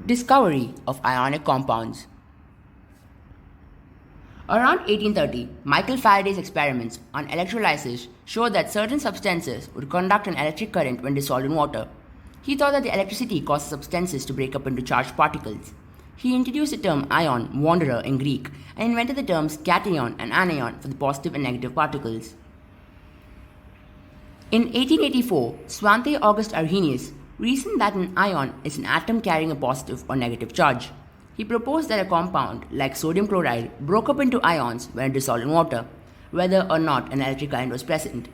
Discovery of ionic compounds. Around 1830, Michael Faraday's experiments on electrolysis showed that certain substances would conduct an electric current when dissolved in water. He thought that the electricity caused substances to break up into charged particles. He introduced the term ion, wanderer in Greek, and invented the terms cation and anion for the positive and negative particles. In 1884, Svante August Arrhenius reasoned that an ion is an atom carrying a positive or negative charge. He proposed that a compound, like sodium chloride, broke up into ions when it dissolved in water, whether or not an electric current was present.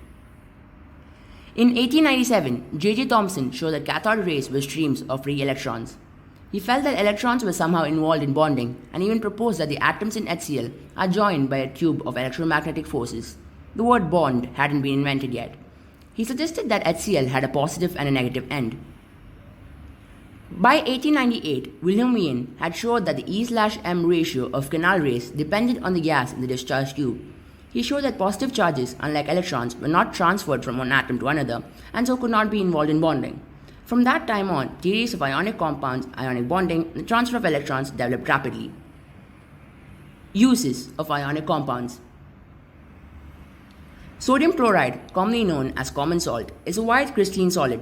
In 1897, J.J. Thomson showed that cathode rays were streams of free electrons. He felt that electrons were somehow involved in bonding and even proposed that the atoms in HCl are joined by a tube of electromagnetic forces. The word bond hadn't been invented yet. He suggested that HCl had a positive and a negative end. By 1898, Wilhelm Wien had showed that the E/M ratio of canal rays depended on the gas in the discharge tube. He showed that positive charges, unlike electrons, were not transferred from one atom to another and so could not be involved in bonding. From that time on, theories of ionic compounds, ionic bonding, and the transfer of electrons developed rapidly. Uses of ionic compounds. Sodium chloride, commonly known as common salt, is a white crystalline solid.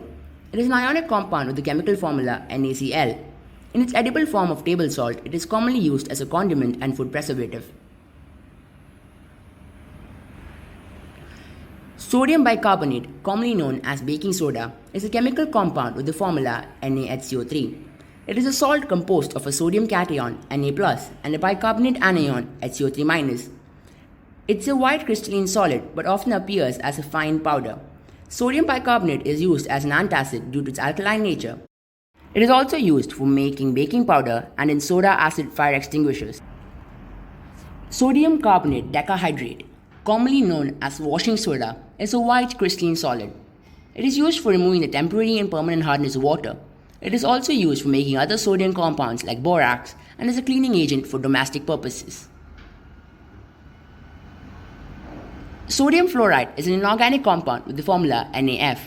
It is an ionic compound with the chemical formula NaCl. In its edible form of table salt, it is commonly used as a condiment and food preservative. Sodium bicarbonate, commonly known as baking soda, is a chemical compound with the formula NaHCO3. It is a salt composed of a sodium cation, Na+, and a bicarbonate anion, HCO3-. It's a white crystalline solid but often appears as a fine powder. Sodium bicarbonate is used as an antacid due to its alkaline nature. It is also used for making baking powder and in soda acid fire extinguishers. Sodium carbonate decahydrate, commonly known as washing soda, is a white crystalline solid. It is used for removing the temporary and permanent hardness of water. It is also used for making other sodium compounds like borax and as a cleaning agent for domestic purposes. Sodium fluoride is an inorganic compound with the formula NaF.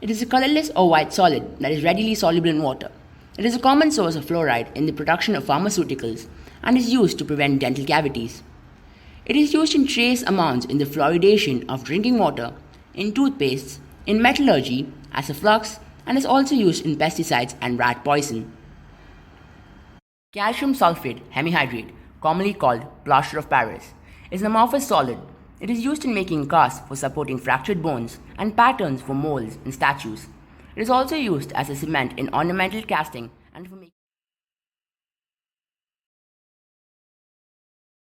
It is a colorless or white solid that is readily soluble in water. It is a common source of fluoride in the production of pharmaceuticals and is used to prevent dental cavities. It is used in trace amounts in the fluoridation of drinking water, in toothpastes, in metallurgy, as a flux, and is also used in pesticides and rat poison. Calcium sulfate hemihydrate, commonly called plaster of Paris, is an amorphous solid. It is used in making casts for supporting fractured bones and patterns for molds and statues. It is also used as a cement in ornamental casting and for making